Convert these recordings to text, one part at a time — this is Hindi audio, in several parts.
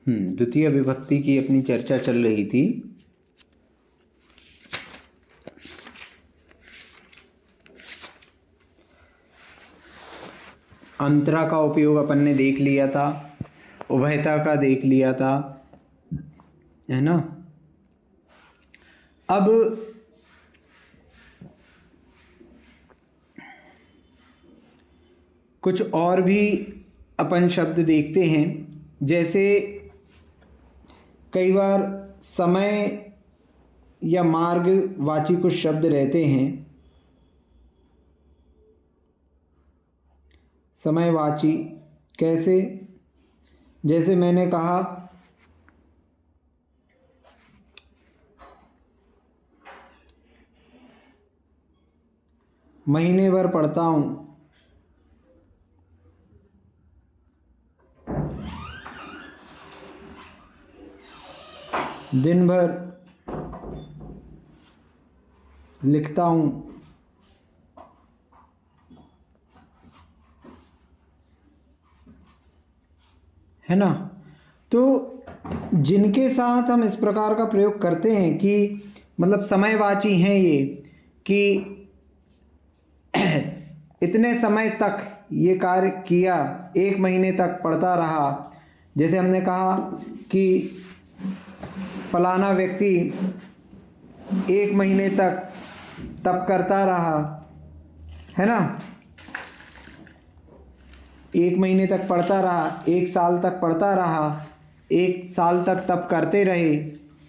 द्वितीय विभक्ति की अपनी चर्चा चल रही थी। अंतरा का उपयोग अपन ने देख लिया था, उभयता का देख लिया था, है ना। अब कुछ और भी अपन शब्द देखते हैं। जैसे कई बार समय या मार्गवाची कुछ शब्द रहते हैं। समयवाची कैसे? जैसे मैंने कहा महीने भर पढ़ता हूँ, दिन भर लिखता हूँ, है ना। तो जिनके साथ हम इस प्रकार का प्रयोग करते हैं कि मतलब समयवाची हैं ये, कि इतने समय तक ये कार्य किया, 1 महीने तक पढ़ता रहा। जैसे हमने कहा कि फलाना व्यक्ति 1 महीने तक तप करता रहा, है ना। 1 महीने तक पढ़ता रहा, 1 साल तक पढ़ता रहा, 1 साल तक तप करते रहे,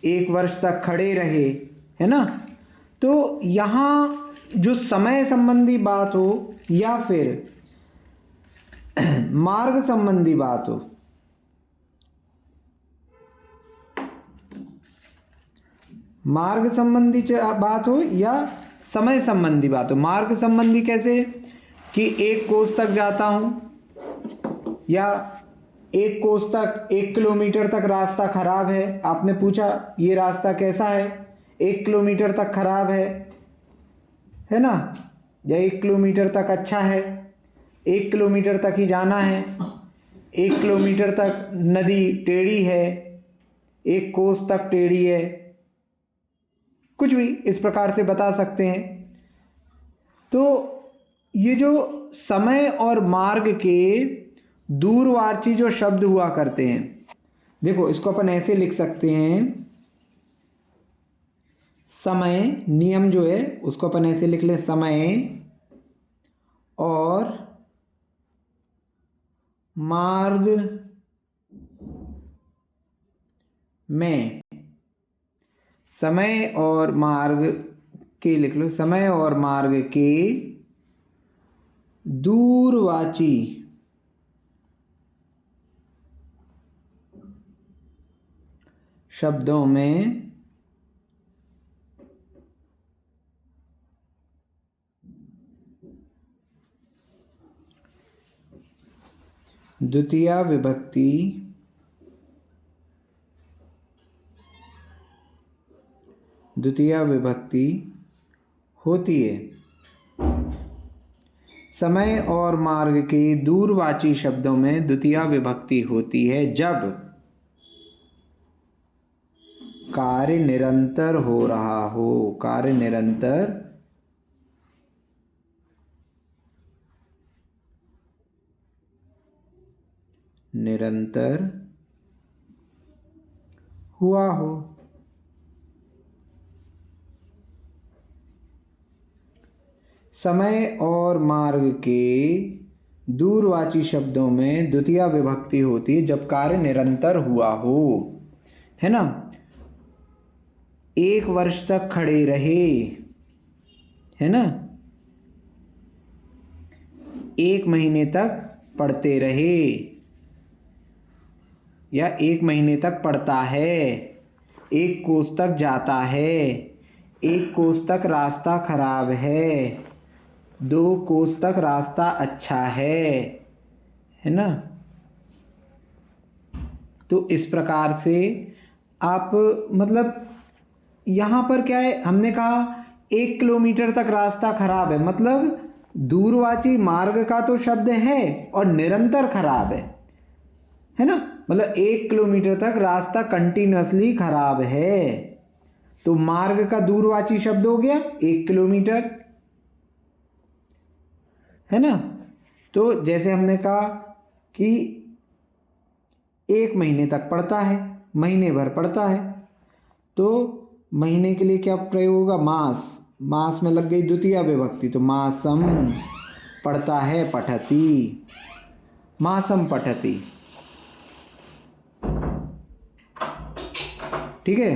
1 वर्ष तक खड़े रहे, है ना। तो यहाँ जो समय संबंधी बात हो या फिर मार्ग संबंधी बात हो, मार्ग संबंधी बात हो या समय संबंधी बात हो। मार्ग संबंधी कैसे कि 1 कोस तक जाता हूँ या 1 कोस तक 1 किलोमीटर तक रास्ता खराब है। आपने पूछा ये रास्ता कैसा है, 1 किलोमीटर तक खराब है ना, या 1 किलोमीटर तक अच्छा है, 1 किलोमीटर तक ही जाना है, 1 किलोमीटर तक नदी टेढ़ी है, 1 कोस तक टेढ़ी है, कुछ भी इस प्रकार से बता सकते हैं। तो ये जो समय और मार्ग के दूरवार्ची जो शब्द हुआ करते हैं, देखो इसको अपन ऐसे लिख सकते हैं। समय नियम जो है उसको अपन ऐसे लिख लें, समय और मार्ग में, समय और मार्ग के लिख लो, समय और मार्ग के दूरवाची शब्दों में द्वितीया विभक्ति होती है। समय और मार्ग के दूरवाची शब्दों में द्वितीया विभक्ति होती है जब कार्य निरंतर हो रहा हो। कार्य निरंतर हुआ हो। समय और मार्ग के दूरवाची शब्दों में द्वितीया विभक्ति होती है जब कार्य निरंतर हुआ हो, है ना। 1 वर्ष तक खड़े रहे, है ना, 1 महीने तक पढ़ते रहे या 1 महीने तक पढ़ता है, 1 कोस तक जाता है, 1 कोस तक रास्ता खराब है, 2 कोस तक रास्ता अच्छा है ना। तो इस प्रकार से आप मतलब यहाँ पर क्या है, हमने कहा 1 किलोमीटर तक रास्ता खराब है, मतलब दूरवाची मार्ग का तो शब्द है और निरंतर खराब है ना। मतलब 1 किलोमीटर तक रास्ता कंटिन्यूअसली खराब है। तो मार्ग का दूरवाची शब्द हो गया 1 किलोमीटर, है ना। तो जैसे हमने कहा कि 1 महीने तक पड़ता है, महीने भर पड़ता है, तो महीने के लिए क्या प्रयोग होगा, मास। मास में लग गई द्वितीय विभक्ति, तो मासम पढ़ता है, पठती, मासम पठती। ठीक है।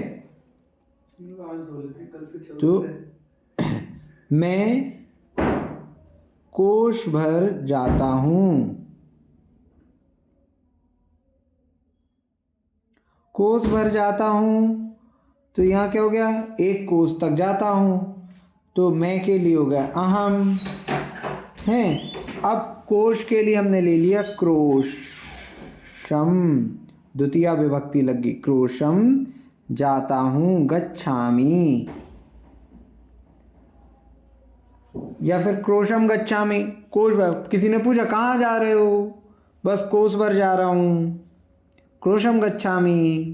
तो मैं कोष भर जाता हूँ, कोष भर जाता हूँ, तो यहाँ क्या हो गया, 1 कोष तक जाता हूँ, तो मैं के लिए हो गया अहम है। अब कोष के लिए हमने ले लिया क्रोशम, द्वितीय विभक्ति लगी, क्रोशम जाता हूँ, गच्छामि, या फिर क्रोशम गच्छामि, कोष भर। किसी ने पूछा कहाँ जा रहे हो, बस कोष भर जा रहा हूँ, क्रोशम गच्छामि।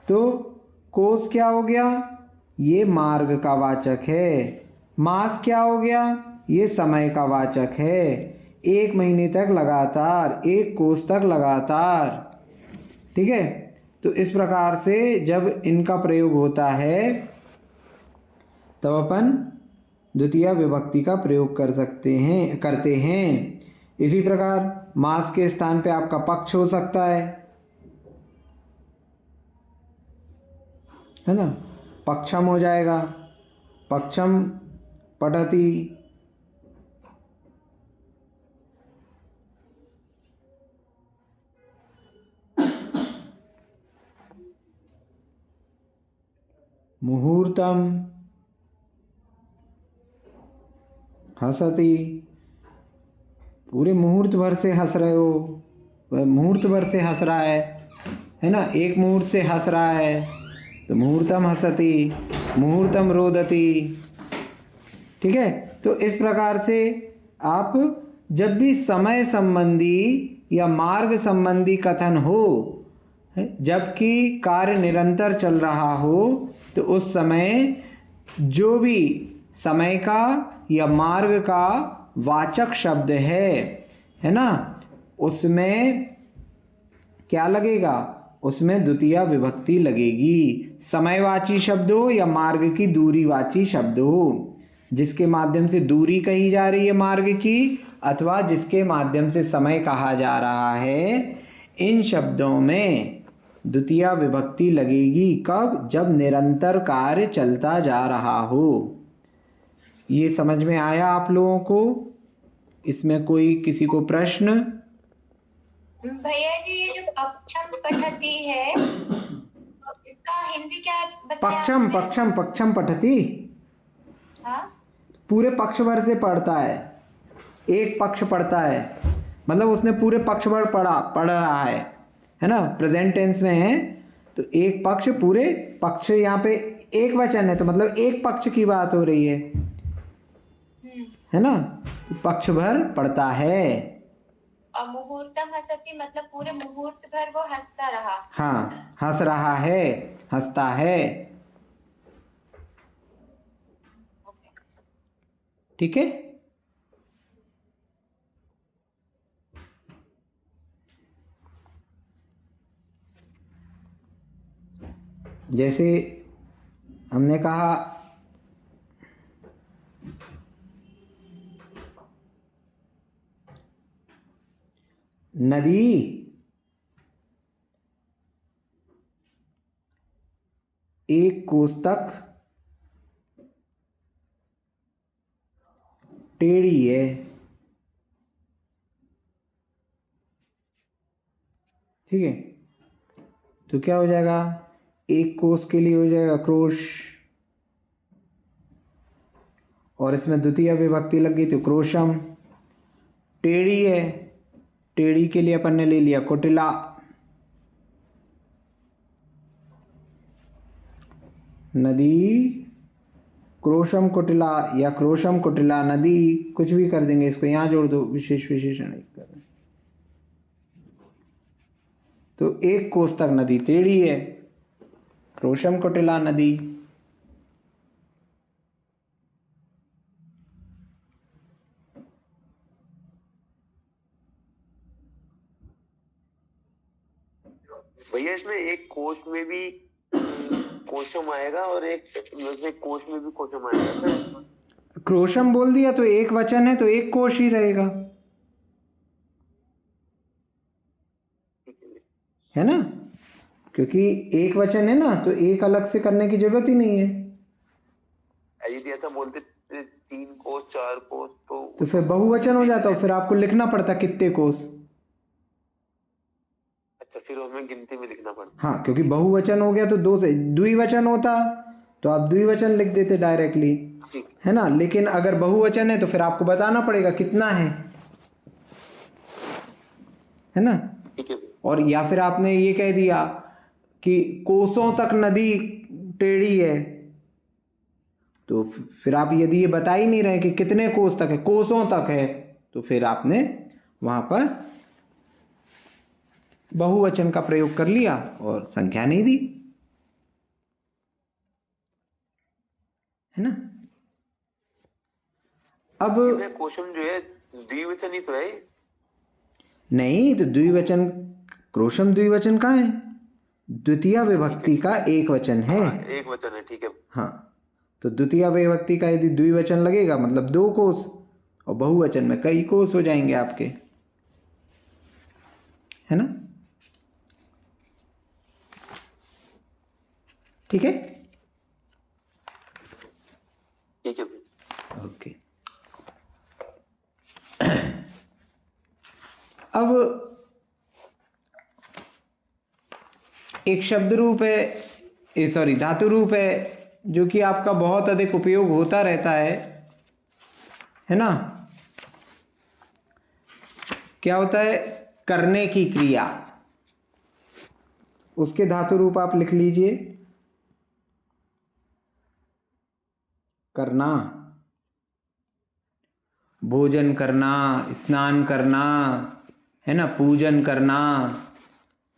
तो कोष क्या हो गया, ये मार्ग का वाचक है। मास क्या हो गया, ये समय का वाचक है। 1 महीने तक लगातार, 1 कोष तक लगातार। ठीक है। तो इस प्रकार से जब इनका प्रयोग होता है तब अपन द्वितीय विभक्ति का प्रयोग करते हैं। इसी प्रकार मास के स्थान पे आपका पक्ष हो सकता है ना, पक्षम हो जाएगा, पक्षम पठती। मुहूर्तम हसती, पूरे मुहूर्त भर से हंस रहे हो, मुहूर्त भर से हंस रहा है ना, एक मुहूर्त से हंस रहा है, तो मुहूर्तम हसती, मुहूर्तम रोदती। ठीक है। तो इस प्रकार से आप जब भी समय संबंधी या मार्ग संबंधी कथन हो, जबकि कार्य निरंतर चल रहा हो, तो उस समय जो भी समय का या मार्ग का वाचक शब्द है ना, उसमें क्या लगेगा, उसमें द्वितीय विभक्ति लगेगी। समयवाची शब्द हो या मार्ग की दूरीवाची शब्द हो, जिसके माध्यम से दूरी कही जा रही है मार्ग की, अथवा जिसके माध्यम से समय कहा जा रहा है, इन शब्दों में द्वितीय विभक्ति लगेगी। कब, जब निरंतर कार्य चलता जा रहा हो। ये समझ में आया आप लोगों को? इसमें कोई किसी को प्रश्न? भैया जी, ये जो पक्षम पठती है, इसका हिंदी क्या बताया पक्षम पक्षम पक्षम पठती। हाँ, पूरे पक्ष भर से पढ़ता है, एक पक्ष पढ़ता है, मतलब उसने पूरे पक्ष भर पढ़ रहा है ना, प्रेजेंट टेंस में है, तो एक पक्ष, पूरे पक्ष, यहाँ पे एक वचन है, तो मतलब एक पक्ष की बात हो रही है ना, तो पक्ष भर पढ़ता है। और मुहूर्तम हसती मतलब पूरे मुहूर्त भर वो हंसता रहा। हाँ, हंस रहा है, हंसता है। ठीक है। जैसे हमने कहा नदी 1 कोस तक टेढ़ी है। ठीक है। तो क्या हो जाएगा, 1 कोस के लिए हो जाएगा क्रोश, और इसमें द्वितीय विभक्ति लग गई तो क्रोशम। टेढ़ी है, टेढ़ी के लिए अपन ने ले लिया कुटिला। नदी क्रोशम कुटिला या क्रोशम कुटिला नदी, कुछ भी कर देंगे, इसको यहाँ जोड़ दो, विशेष विशेषण एक तरह। तो एक कोस तक नदी टेढ़ी है, क्रोशम कुटिला नदी। भैया इसमें एक कोश में भी कोशम आएगा और एक वैसे कोश में भी कोशम आएगा। क्रोशम बोल दिया तो एक वचन है तो एक कोश ही रहेगा, है ना, क्योंकि एक वचन है ना, तो एक अलग से करने की जरूरत ही नहीं है। यदि ऐसा बोलते 3 कोस 4 कोस तो फिर बहुवचन हो जाता, फिर आपको लिखना पड़ता कितने कोस। अच्छा, फिर हमें गिनती में लिखना पड़ता। हाँ, क्योंकि बहुवचन हो गया तो दो से द्विवचन होता तो आप द्विवचन लिख देते डायरेक्टली, है ना। लेकिन अगर बहुवचन है तो फिर आपको बताना पड़ेगा कितना है ना। ठीक है। और या फिर आपने ये कह दिया कि कोसों तक नदी टेढ़ी है, तो फिर आप यदि ये बता ही नहीं रहे कि कितने कोस तक है, कोसों तक है, तो फिर आपने वहां पर बहुवचन का प्रयोग कर लिया और संख्या नहीं दी, है ना। अब कोशम जो है द्विवचन ही तो है। नहीं, तो द्विवचन, क्रोशम द्विवचन कहाँ है, द्वितीय विभक्ति का एक वचन है। एक वचन है, ठीक है। हाँ, तो द्वितीय विभक्ति का यदि द्विवचन लगेगा मतलब 2 कोस, और बहुवचन में कई कोस हो जाएंगे आपके, है ना। ठीक है, ठीक है। ओके। अब एक शब्द रूप है, सॉरी धातु रूप है, जो कि आपका बहुत अधिक उपयोग होता रहता है ना। क्या होता है, करने की क्रिया, उसके धातु रूप आप लिख लीजिए, करना, भोजन करना, स्नान करना, है ना, पूजन करना।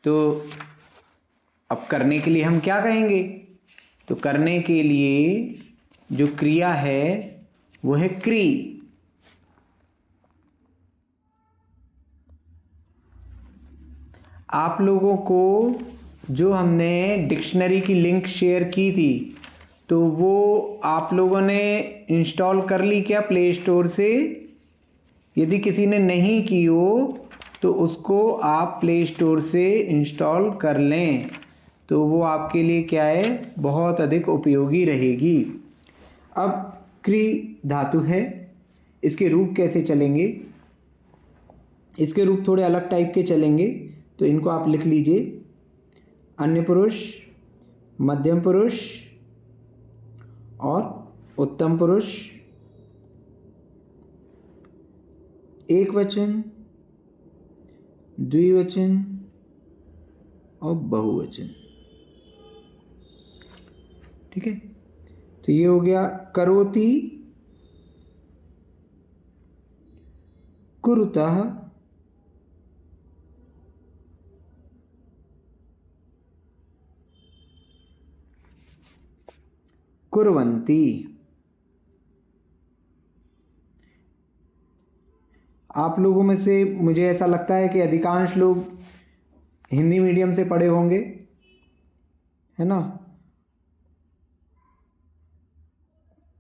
तो अब करने के लिए हम क्या कहेंगे, तो करने के लिए जो क्रिया है वो है क्री। आप लोगों को जो हमने डिक्शनरी की लिंक शेयर की थी, तो वो आप लोगों ने इंस्टॉल कर ली क्या प्ले स्टोर से? यदि किसी ने नहीं की हो तो उसको आप प्ले स्टोर से इंस्टॉल कर लें, तो वो आपके लिए क्या है, बहुत अधिक उपयोगी रहेगी। अब क्री धातु है, इसके रूप कैसे चलेंगे, इसके रूप थोड़े अलग टाइप के चलेंगे, तो इनको आप लिख लीजिए, अन्य पुरुष, मध्यम पुरुष और उत्तम पुरुष, एक वचन, द्विवचन और बहुवचन। ठीक है, तो ये हो गया करोति, कुरुतः, कुर्वन्ति। आप लोगों में से मुझे ऐसा लगता है कि अधिकांश लोग हिंदी मीडियम से पढ़े होंगे, है ना।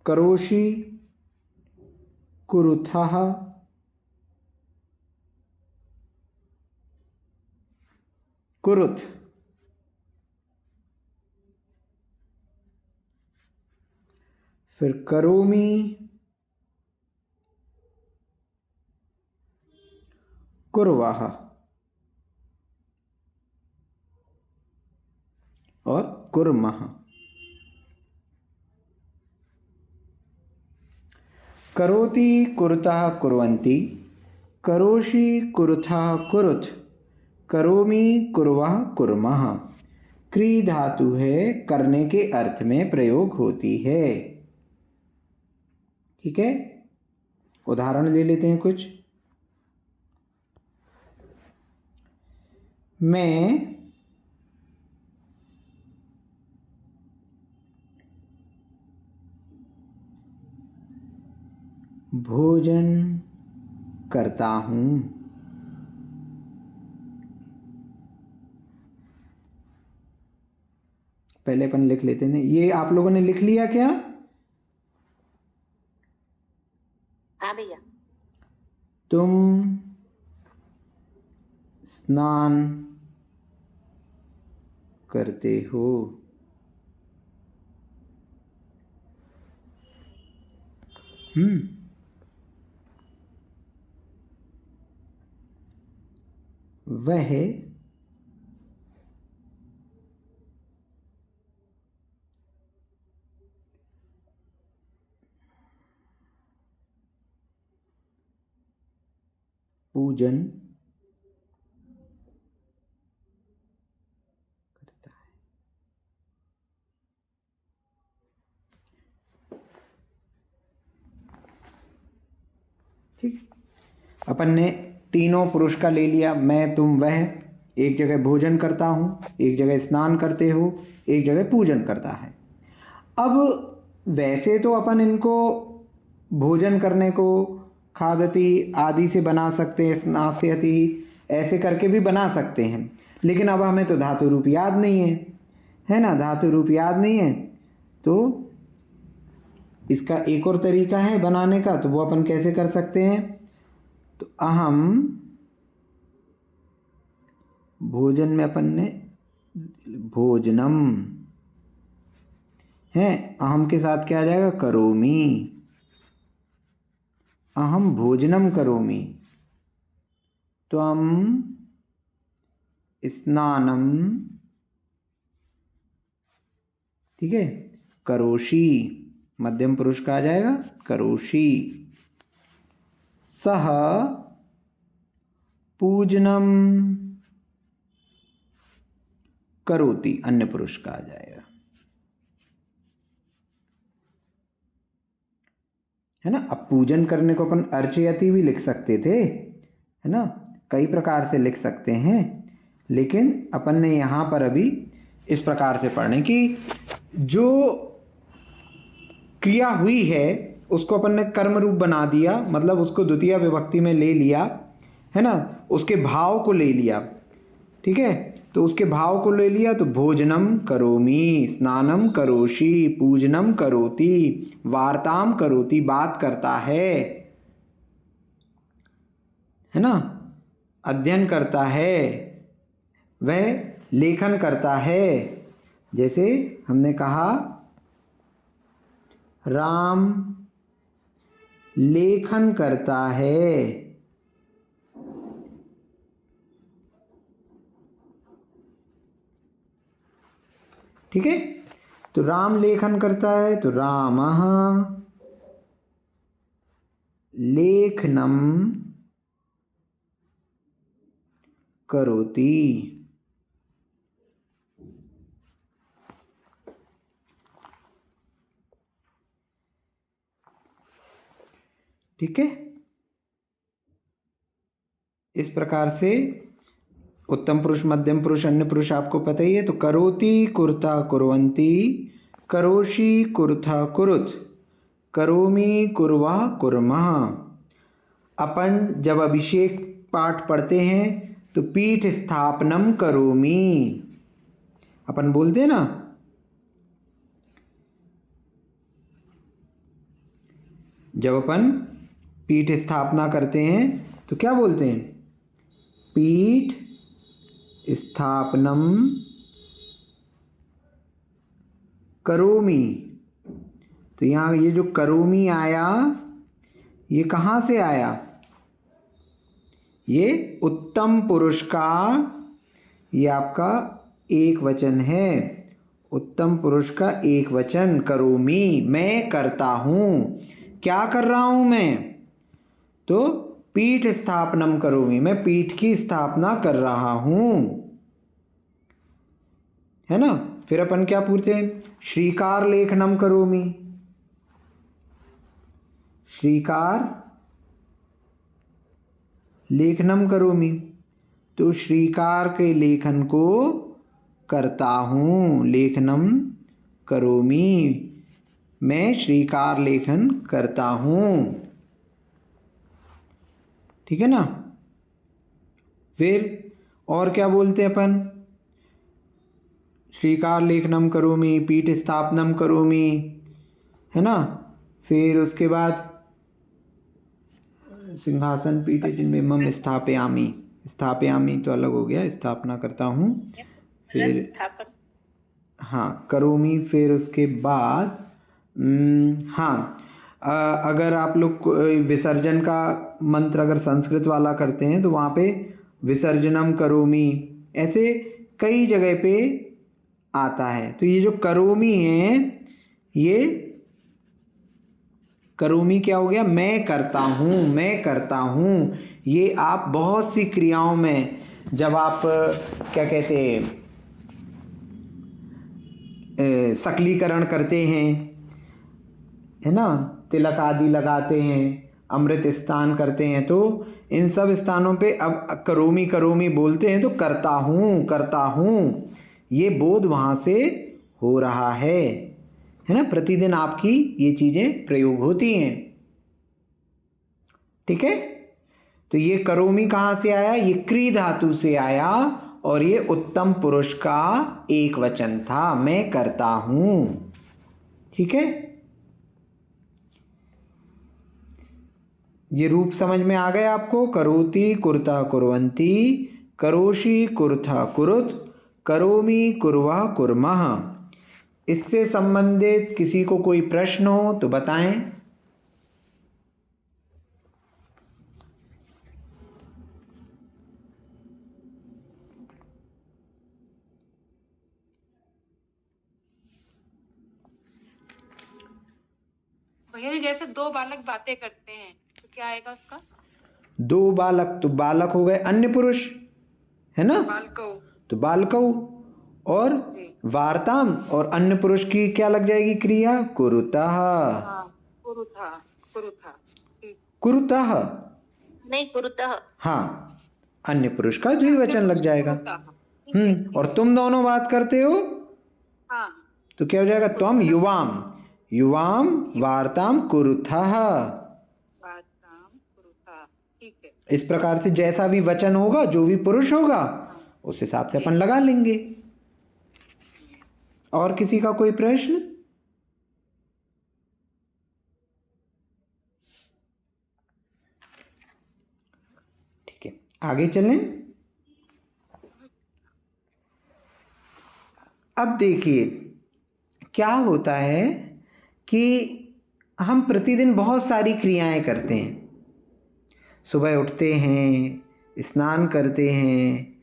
करोषि, कुरुथः, कुरुथ, फिर करोमि, कुर्वः और कुर्मः। करोति, कुरुतः, कुर्वन्ति, करोषि, कुरुथः, कुरुथ, करोमि, कुर्वः, कुर्मः। क्री धातु है, करने के अर्थ में प्रयोग होती है। ठीक है, उदाहरण ले लेते हैं कुछ। मैं भोजन करता हूँ। पहले अपन लिख लेते हैं। ये आप लोगों ने लिख लिया क्या? हाँ भैया। तुम स्नान करते हो। वह पूजन करता है। ठीक, अपन ने तीनों पुरुष का ले लिया, मैं तुम वह। एक जगह भोजन करता हूँ, एक जगह स्नान करते हो, एक जगह पूजन करता है। अब वैसे तो अपन इनको भोजन करने को खादति आदि से बना सकते हैं, स्नास्यति ऐसे करके भी बना सकते हैं, लेकिन अब हमें तो धातु रूप याद नहीं है ना, धातु रूप याद नहीं है। तो इसका एक और तरीका है बनाने का, तो वो अपन कैसे कर सकते हैं? तो अहम भोजन में अपन ने भोजनम है, अहम के साथ क्या आ जाएगा? करोमि। अहम भोजनम करोमि। त्वम स्नानम, ठीक है, करोषि। मध्यम पुरुष का आ जाएगा करोषि। सह पूजनम करोति, अन्य पुरुष का आ जाएगा, है ना। अब पूजन करने को अपन अर्चयति भी लिख सकते थे, है ना, कई प्रकार से लिख सकते हैं, लेकिन अपन ने यहाँ पर अभी इस प्रकार से पढ़ने की, जो क्रिया हुई है उसको अपन ने कर्म रूप बना दिया, मतलब उसको द्वितीय विभक्ति में ले लिया, है ना, उसके भाव को ले लिया, ठीक है। तो उसके भाव को ले लिया, तो भोजनम करोमि, स्नानम करोषि, पूजनम करोति, वार्ताम करोति, बात करता है ना, अध्ययन करता है, वह लेखन करता है। जैसे हमने कहा राम लेखन करता है, ठीक है। तो राम लेखन करता है, तो रामः लेखनम करोति, ठीक है। इस प्रकार से उत्तम पुरुष, मध्यम पुरुष, अन्य पुरुष आपको पता ही है। तो करोति कुर्ता कुर्वन्ति, करोषि कुर्था कुरुत, करोमि कुर्वः कुर्मः। अपन जब अभिषेक पाठ पढ़ते हैं तो पीठ स्थापनम करोमि, अपन बोलते हैं ना, जब अपन पीठ स्थापना करते हैं तो क्या बोलते हैं? पीठ स्थापनम करोमि। तो यहाँ ये जो करोमि आया, ये कहाँ से आया? ये उत्तम पुरुष का, ये आपका एक वचन है, उत्तम पुरुष का एक वचन, करोमि, मैं करता हूँ। क्या कर रहा हूँ मैं? तो पीठ स्थापनम करोमि, मैं पीठ की स्थापना कर रहा हूँ, है ना। फिर अपन क्या पूछते हैं? श्रीकार लेखनम करोमि, श्रीकार लेखनम करोमि। तो श्रीकार के लेखन को करता हूँ, लेखनम करोमि, मैं श्रीकार लेखन करता हूँ। ठीक है ना। फिर और क्या बोलते हैं अपन, श्रीकार लेखनम करोमि, पीठ स्थापनम करोमि, है ना। फिर उसके बाद सिंहासन पीठ जिन्में स्थापयामि, स्थापयामि तो अलग हो गया, स्थापना करता हूँ। फिर हाँ करोमि। फिर उसके बाद हाँ अगर आप लोग विसर्जन का मंत्र अगर संस्कृत वाला करते हैं तो वहाँ पे विसर्जनम करोमि, ऐसे कई जगह पे आता है। तो ये जो करोमि है, ये करोमि क्या हो गया, मैं करता हूँ, मैं करता हूँ। ये आप बहुत सी क्रियाओं में जब आप क्या कहते हैं सकलीकरण करते हैं, है ना, तिलक आदि लगाते हैं, अमृत स्नान करते हैं, तो इन सब स्थानों पे अब करोमि करोमि बोलते हैं तो करता हूँ, ये बोध वहाँ से हो रहा है ना। प्रतिदिन आपकी ये चीजें प्रयोग होती हैं। ठीक है। तो ये करोमि कहाँ से आया, ये क्री धातु से आया और ये उत्तम पुरुष का एक वचन था, मैं करता हूँ। ठीक है। ये रूप समझ में आ गए आपको, करोति कुरुतः कुर्वन्ति, करोषि कुरुतः कुरुत, करोमि कुर्वः कुर्मः। इससे संबंधित किसी को कोई प्रश्न हो तो बताएं। भैया जी जैसे दो बालक बातें करते हैं तो क्या आएगा उसका? दो बालक, तो बालक हो गए अन्य पुरुष, है ना, बालकौ। तो बालकौ। और वार्ताम और अन्य पुरुष की क्या लग जाएगी क्रिया, कुरुतः। कुरुथा, कुरुथा, कुरुतः नहीं, कुरुतः। हाँ, अन्य पुरुष का द्विवचन लग जाएगा। और तुम दोनों बात करते हो हाँ, तो क्या हो जाएगा, त्वम युवाम, युवाम वार्ताम कुरुथः। ठीक है। इस प्रकार से जैसा भी वचन होगा, जो भी पुरुष होगा, उस हिसाब से अपन लगा लेंगे। और किसी का कोई प्रश्न? ठीक है, आगे चलें। अब देखिए क्या होता है कि हम प्रतिदिन बहुत सारी क्रियाएं करते हैं। सुबह उठते हैं, स्नान करते हैं,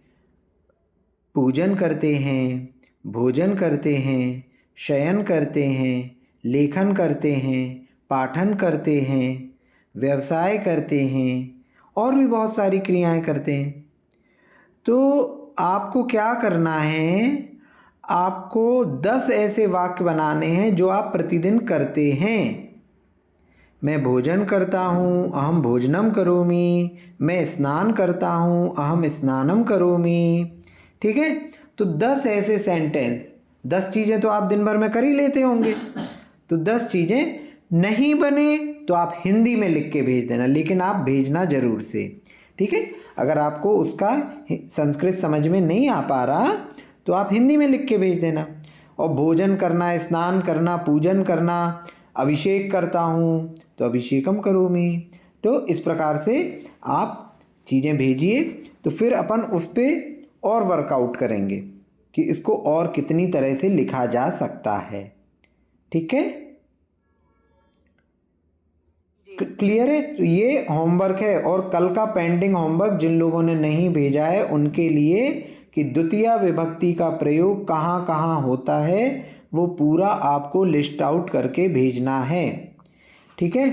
पूजन करते हैं, भोजन करते हैं, शयन करते हैं, लेखन करते हैं, पाठन करते हैं, व्यवसाय करते हैं और भी बहुत सारी क्रियाएं करते हैं। तो आपको क्या करना है, आपको 10 ऐसे वाक्य बनाने हैं जो आप प्रतिदिन करते हैं। मैं भोजन करता हूँ, अहम भोजनम करोमि, मैं स्नान करता हूँ, अहम स्नानम करोमि। ठीक है। तो 10 ऐसे सेंटेंस, 10 चीज़ें तो आप दिन भर में कर ही लेते होंगे। तो 10 चीज़ें नहीं बने तो आप हिंदी में लिख के भेज देना, लेकिन आप भेजना जरूर से। ठीक है। अगर आपको उसका संस्कृत समझ में नहीं आ पा रहा तो आप हिंदी में लिख के भेज देना। और भोजन करना, स्नान करना, पूजन करना, अभिषेक करता हूँ तो अभिषेकम करोमि। तो इस प्रकार से आप चीज़ें भेजिए, तो फिर अपन उस पर और वर्कआउट करेंगे कि इसको और कितनी तरह से लिखा जा सकता है। ठीक है, क्लियर है। तो ये होमवर्क है। और कल का पेंडिंग होमवर्क जिन लोगों ने नहीं भेजा है उनके लिए, कि द्वितीय विभक्ति का प्रयोग कहाँ कहाँ होता है वो पूरा आपको लिस्ट आउट करके भेजना है। ठीक है।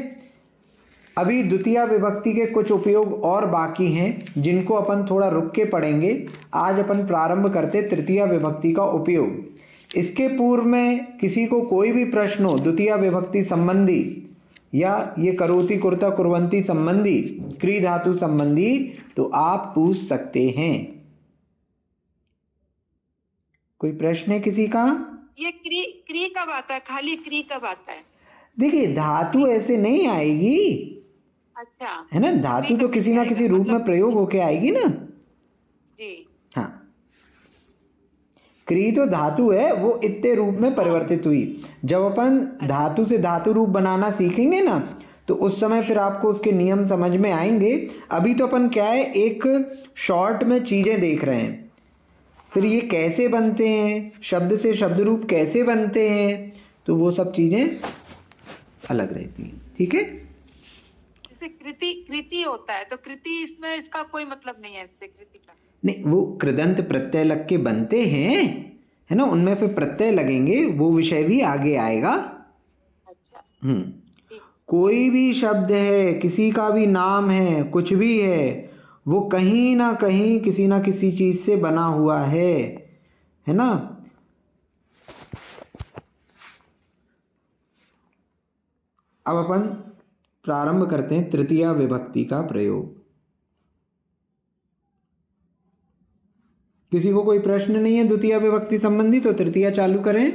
अभी द्वितीय विभक्ति के कुछ उपयोग और बाकी हैं जिनको अपन थोड़ा रुक के पढ़ेंगे। आज अपन प्रारंभ करते तृतीय विभक्ति का उपयोग। इसके पूर्व में किसी को कोई भी प्रश्न हो द्वितीय विभक्ति संबंधी, या ये करोति कुर्ता कुर्वन्ति संबंधी, क्री धातु संबंधी, तो आप पूछ सकते हैं। कोई प्रश्न है किसी का? ये क्री क्री कब आता है, खाली क्री कब आता है? देखिए धातु ऐसे नहीं आएगी, अच्छा, है ना, धातु तो किसी ना किसी रूप में प्रयोग होके आएगी ना। जी। हाँ, क्री तो धातु है, वो इतने रूप में परिवर्तित हुई। जब अपन धातु से धातु रूप बनाना सीखेंगे ना, तो उस समय फिर आपको उसके नियम समझ में आएंगे। अभी तो अपन क्या है, एक शॉर्ट में चीजें देख रहे हैं, फिर ये कैसे बनते हैं, शब्द से शब्द रूप कैसे बनते हैं, तो वो सब चीजें अलग रहती हैं। ठीक है, जैसे कृति कृति होता है, तो कृति इसमें इसका कोई मतलब नहीं है इससे, कृति का नहीं वो कृदंत प्रत्यय लग के बनते हैं, है ना, उनमें फिर प्रत्यय लगेंगे, वो विषय भी आगे आएगा। अच्छा ठीक। कोई भी शब्द है, किसी का भी नाम है, कुछ भी है, वो कहीं ना कहीं किसी ना किसी चीज से बना हुआ है ना। अब अपन प्रारंभ करते हैं तृतीया विभक्ति का प्रयोग। किसी को कोई प्रश्न नहीं है द्वितीय विभक्ति संबंधी, तो तृतीया चालू करें।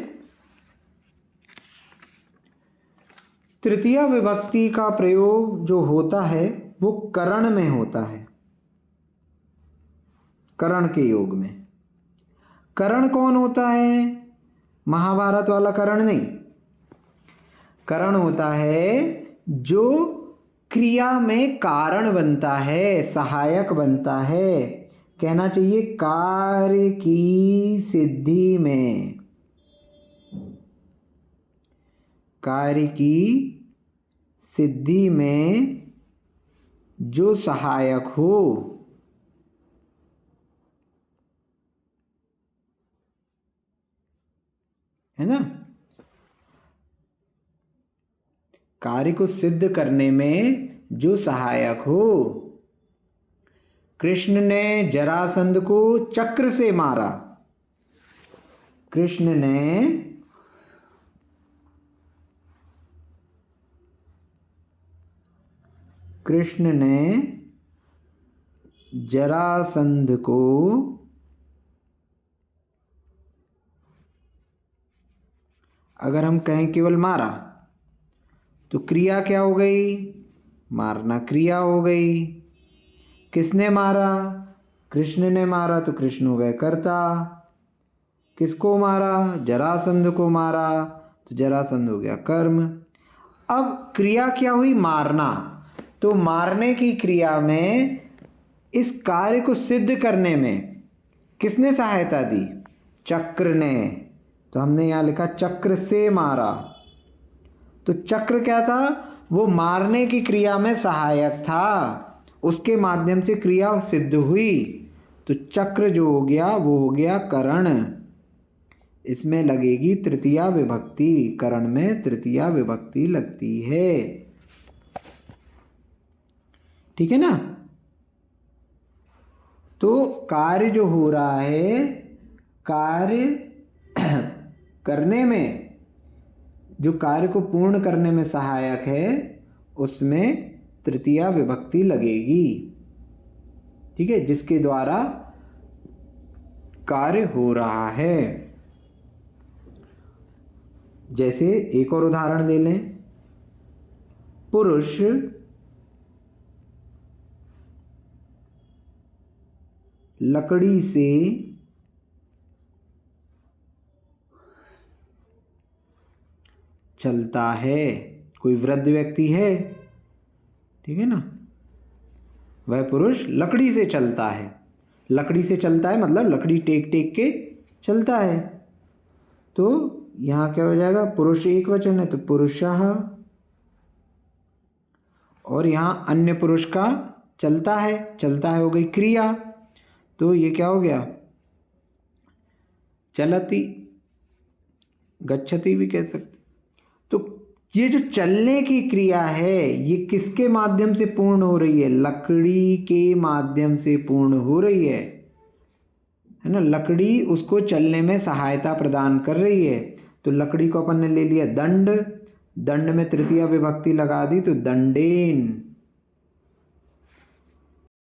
तृतीया विभक्ति का प्रयोग जो होता है वो करण में होता है, करण के योग में। करण कौन होता है? महाभारत वाला करण नहीं। करण होता है जो क्रिया में कारण बनता है, सहायक बनता है, कहना चाहिए कार्य की सिद्धि में, कार्य की सिद्धि में जो सहायक हो, है ना, कार्य को सिद्ध करने में जो सहायक हो। कृष्ण ने जरासंध को चक्र से मारा, कृष्ण ने जरासंध को अगर हम कहें केवल मारा तो क्रिया क्या हो गई? मारना क्रिया हो गई। किसने मारा? कृष्ण ने मारा, तो कृष्ण हो गए कर्ता। किसको मारा? जरासंध को मारा, तो जरासंध हो गया कर्म। अब क्रिया क्या हुई? मारना। तो मारने की क्रिया में इस कार्य को सिद्ध करने में किसने सहायता दी? चक्र ने। तो हमने यहां लिखा चक्र से मारा। तो चक्र क्या था? वो मारने की क्रिया में सहायक था, उसके माध्यम से क्रिया सिद्ध हुई। तो चक्र जो हो गया वो हो गया करण। इसमें लगेगी तृतीया विभक्ति, करण में तृतीया विभक्ति लगती है। ठीक है ना। तो कार्य जो हो रहा है, कार्य करने में, जो कार्य को पूर्ण करने में सहायक है, उसमें तृतीया विभक्ति लगेगी। ठीक है, जिसके द्वारा कार्य हो रहा है। जैसे एक और उदाहरण ले लें, पुरुष लकड़ी से चलता है। कोई वृद्ध व्यक्ति है, ठीक है ना, वह पुरुष लकड़ी से चलता है। लकड़ी से चलता है मतलब लकड़ी टेक टेक के चलता है। तो यहाँ क्या हो जाएगा? पुरुष एक वचन है तो पुरुषः, और यहाँ अन्य पुरुष का चलता है, चलता है हो गई क्रिया। तो ये क्या हो गया? चलती, गच्छति भी कह सकते। तो ये जो चलने की क्रिया है, ये किसके माध्यम से पूर्ण हो रही है? लकड़ी के माध्यम से पूर्ण हो रही है ना। लकड़ी उसको चलने में सहायता प्रदान कर रही है। तो लकड़ी को अपन ने ले लिया दंड, दंड में तृतीया विभक्ति लगा दी तो दंडेन।